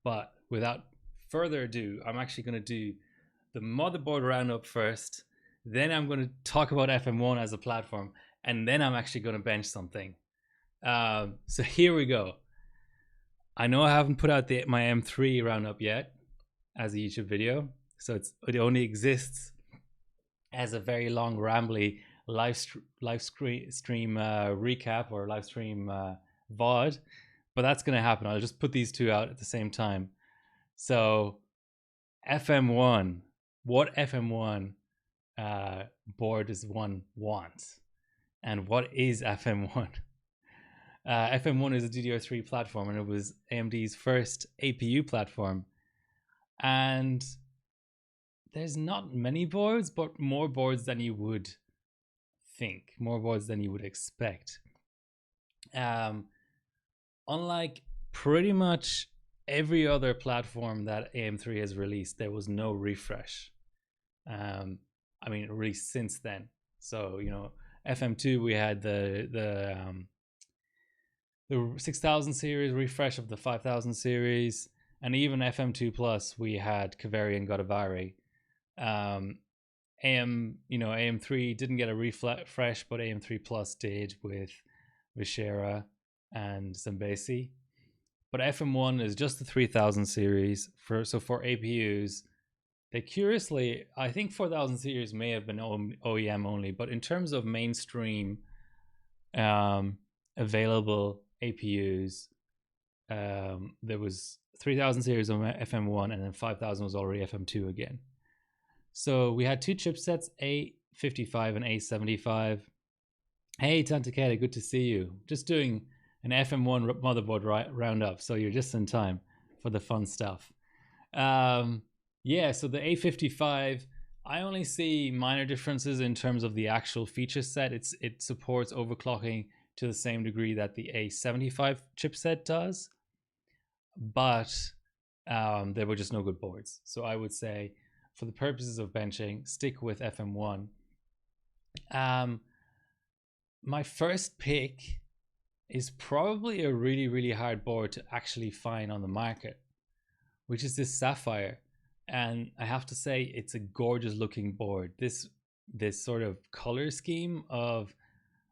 But without further ado, I'm actually going to do the motherboard roundup first. Then I'm going to talk about FM1 as a platform, and then I'm actually going to bench something. So here we go. I know I haven't put out my M3 roundup yet as a YouTube video, so it only exists as a very long, rambly live stream recap or live stream VOD. But that's going to happen. I'll just put these two out at the same time. So FM1, what FM1 board does one want? And what is FM1? FM1 is a DDR3 platform, and it was AMD's first APU platform. And there's not many boards, but more boards than you would think, more boards than you would expect. Unlike pretty much every other platform that AM3 has released, there was no refresh. I mean, released since then. So, you know, FM2, we had the 6000 series refresh of the 5000 series, and even FM2 Plus, we had Kaveri and Godavari. AM3 didn't get a refresh, but AM3 Plus did with Vishera and Zambesi. But FM1 is just the 3000 series. For APUs, they curiously, I think 4000 series may have been OEM only, but in terms of mainstream available APUs, there was 3000 series on FM1, and then 5000 was already FM2 again. So we had two chipsets, A55 and A75. Hey Tantaketa, good to see you. Just doing an FM1 motherboard roundup, so you're just in time for the fun stuff. Yeah, so the A55, I only see minor differences in terms of the actual feature set. It supports overclocking to the same degree that the A75 chipset does, but they were just no good boards. So I would say, for the purposes of benching, stick with FM1. My first pick is probably a really, really hard board to actually find on the market, which is this Sapphire. And I have to say, it's a gorgeous looking board. This sort of color scheme of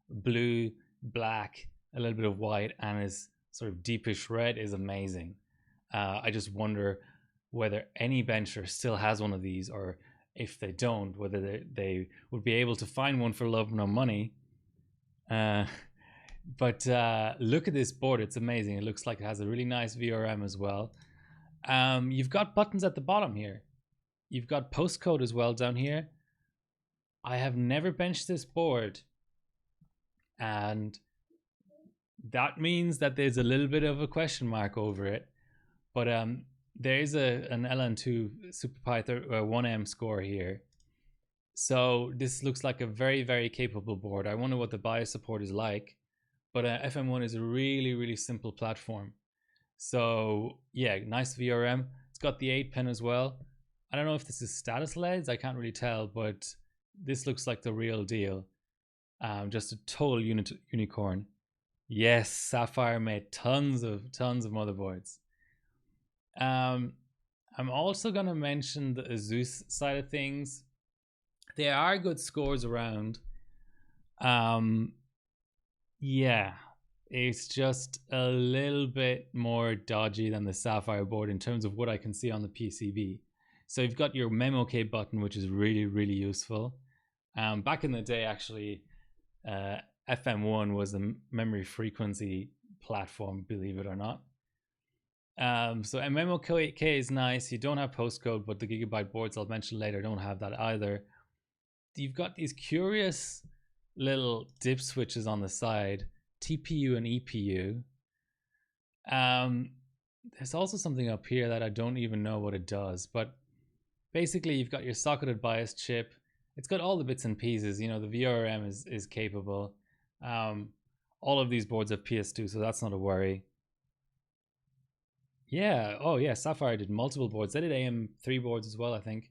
blue, black, a little bit of white, and is sort of deepish red is amazing. I just wonder whether any bencher still has one of these, or if they don't, whether they would be able to find one for love nor money. But look at this board, it's amazing. It looks like it has a really nice VRM as well. You've got buttons at the bottom here. You've got postcode as well down here. I have never benched this board, and that means that there's a little bit of a question mark over it. But there is an LN2 SuperPi 1M score here. So this looks like a very, very capable board. I wonder what the BIOS support is like. But FM1 is a really, really simple platform. So yeah, nice VRM. It's got the 8-pin as well. I don't know if this is status LEDs. I can't really tell, but this looks like the real deal. Just a total unicorn. Yes, Sapphire made tons of motherboards. I'm also going to mention the Asus side of things. There are good scores around. Yeah, it's just a little bit more dodgy than the Sapphire board in terms of what I can see on the PCB. So you've got your MemoK button, which is really, really useful. Back in the day, actually, FM1 was a memory frequency platform, believe it or not. So MemoK is nice. You don't have postcode, but the Gigabyte boards I'll mention later don't have that either. You've got these curious little dip switches on the side, TPU and EPU. There's also something up here that I don't even know what it does, but basically you've got your socketed BIOS chip. It's got all the bits and pieces. You know, the VRM is capable. All of these boards have PS2, so that's not a worry. Yeah, oh yeah, Sapphire did multiple boards. They did AM3 boards as well, I think.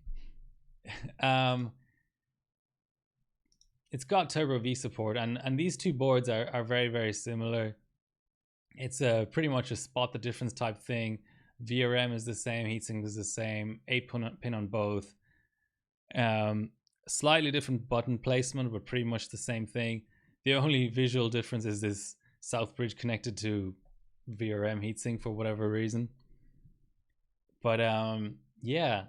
It's got Turbo V support, and these two boards are very, very similar. It's pretty much a spot the difference type thing. VRM is the same, heatsink is the same, 8 pin on both. Um, Slightly different button placement, but pretty much the same thing. The only visual difference is this south bridge connected to VRM heatsink for whatever reason. But yeah,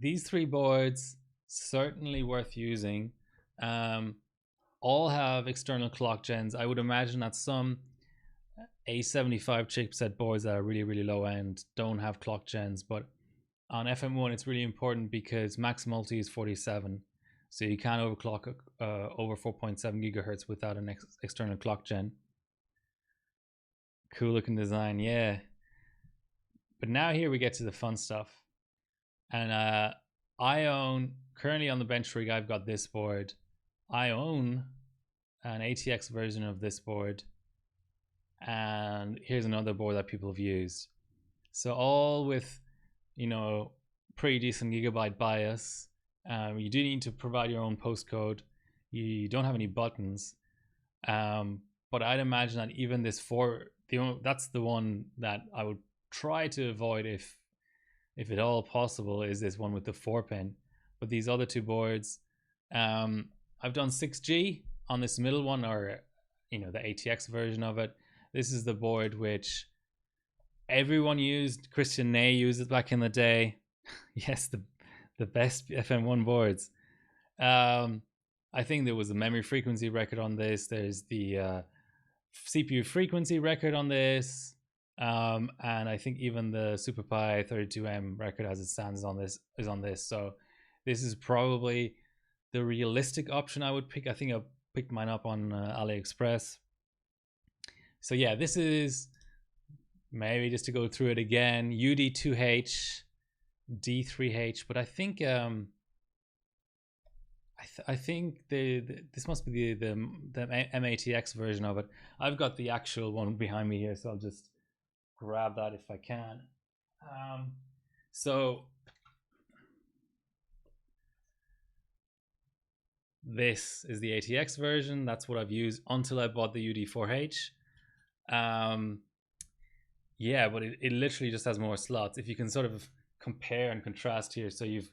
these three boards certainly worth using. All have external clock gens. I would imagine that some A75 chipset boards that are really, really low end don't have clock gens, but on FM1 it's really important because max multi is 47, so you can't overclock over 4.7 gigahertz without an external clock gen. Cool looking design, yeah. But now here we get to the fun stuff. And I own, currently on the bench rig, I've got this board. I own an ATX version of this board. And here's another board that people have used. So all with, you know, pretty decent gigabyte bias. You do need to provide your own postcode. You don't have any buttons. But I'd imagine that even this that's the one that I would try to avoid if at all possible, is this one with the 4-pin. But these other two boards, I've done 6G on this middle one, or the ATX version of it. This is the board which everyone used. Christian Ney used it back in the day. Yes, the best FM1 boards. I think there was a memory frequency record on this. There's the CPU frequency record on this. And I think even the SuperPi 32M record as it stands is on this. So this is probably the realistic option I would pick. I think I picked mine up on AliExpress. So yeah, this is, maybe just to go through it again, UD2H, D3H, but I think I think this must be the MATX version of it. I've got the actual one behind me here, so I'll just grab that if I can. So this is the ATX version. That's what I've used until I bought the UD4H. Yeah, but it literally just has more slots. If you can sort of compare and contrast here, so you've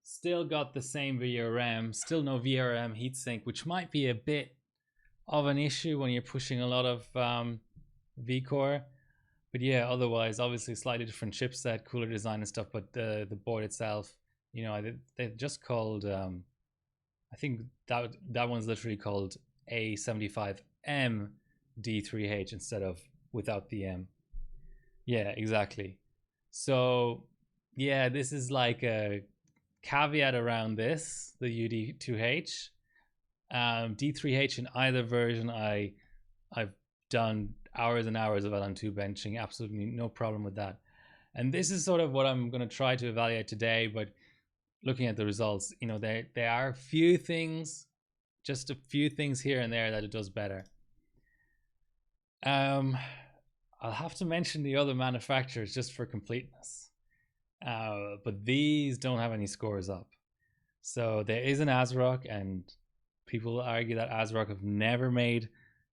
still got the same VRM, still no VRM heatsink, which might be a bit of an issue when you're pushing a lot of V-Core. But yeah, otherwise, obviously slightly different chipset, cooler design and stuff, but the board itself, they've just called, I think that one's literally called A75M D3H instead of without the M. Yeah, exactly. So yeah, this is like a caveat around this, the UD2H. D3H in either version, I've done hours and hours of LN2 benching, absolutely no problem with that. And this is sort of what I'm going to try to evaluate today, but looking at the results, there are a few things, just a few things here and there that it does better. I'll have to mention the other manufacturers just for completeness, but these don't have any scores up. So there is an ASRock, and people argue that ASRock have never made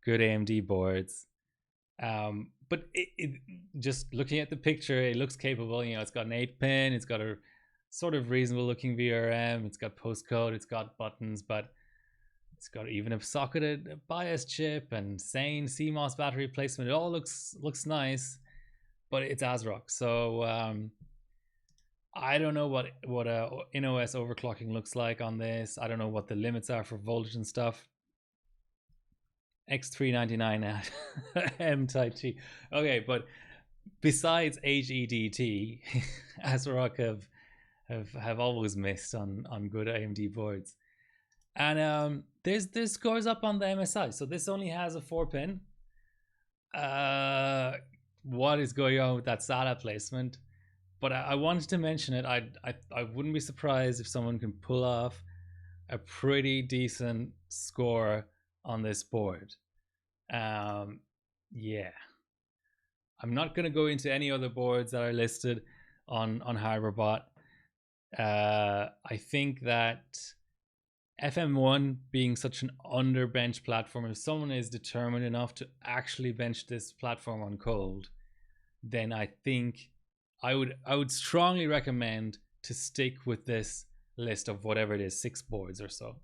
good AMD boards. But it just looking at the picture, it looks capable. It's got an 8-pin, it's got a sort of reasonable looking VRM, it's got postcode, it's got buttons, but it's got even a socketed bias chip and sane CMOS battery placement. It all looks nice, but it's ASRock. So I don't know what in-OS overclocking looks like on this. I don't know what the limits are for voltage and stuff. X399 M Type T. Okay, but besides HEDT, ASRock have always missed on good AMD boards. And there's scores up on the MSI. So this only has a 4-pin. What is going on with that SATA placement? But I wanted to mention it. I wouldn't be surprised if someone can pull off a pretty decent score on this board. Yeah. I'm not going to go into any other boards that are listed on HiRobot. I think that FM1 being such an underbench platform, if someone is determined enough to actually bench this platform on cold, then I think I would strongly recommend to stick with this list of whatever it is, 6 boards or so.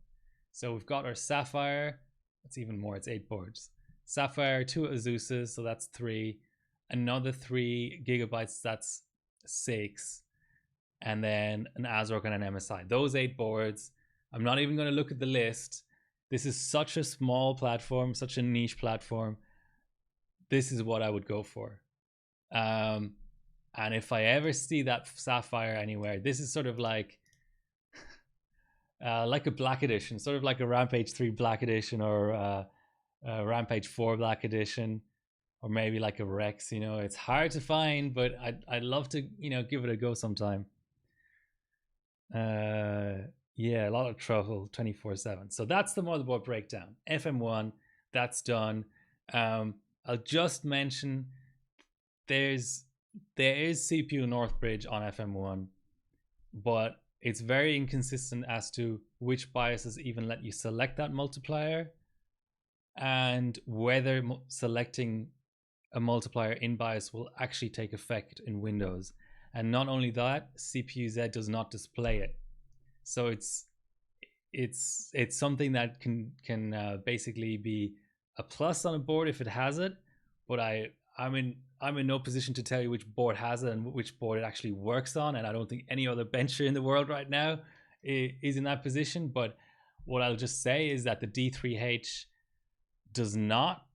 So we've got our Sapphire. That's even more. It's 8 boards. Sapphire, 2 Azuses, so that's 3. Another 3 gigabytes, that's 6. And then an ASRock and an MSI. Those 8 boards. I'm not even going to look at the list. This is such a small platform, such a niche platform. This is what I would go for. And if I ever see that Sapphire anywhere, this is sort of like a Black Edition, sort of like a Rampage 3 Black Edition, or a Rampage 4 Black Edition, or maybe like a Rex. You know, it's hard to find, but I'd love to, you know, give it a go sometime. Yeah, a lot of trouble 24/7. So that's the motherboard breakdown. FM1, that's done. I'll just mention there is CPU Northbridge on FM1, but it's very inconsistent as to which BIOSes even let you select that multiplier, and whether selecting a multiplier in BIOS will actually take effect in Windows. And not only that, CPU-Z does not display it. So it's something that can basically be a plus on a board if it has it, but I'm in no position to tell you which board has it and which board it actually works on, and I don't think any other bencher in the world right now is in that position. But what I'll just say is that the D3H does not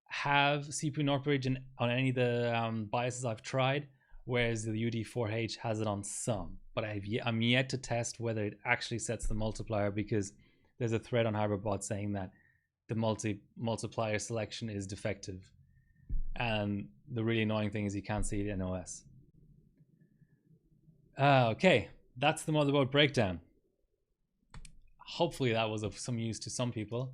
have CPU Northbridge on any of the BIOSes I've tried, whereas the UD4H has it on some. But I'm yet to test whether it actually sets the multiplier, because there's a thread on HyberBot saying that the multiplier selection is defective. And the really annoying thing is you can't see it in OS. Okay, that's the motherboard breakdown. Hopefully that was of some use to some people.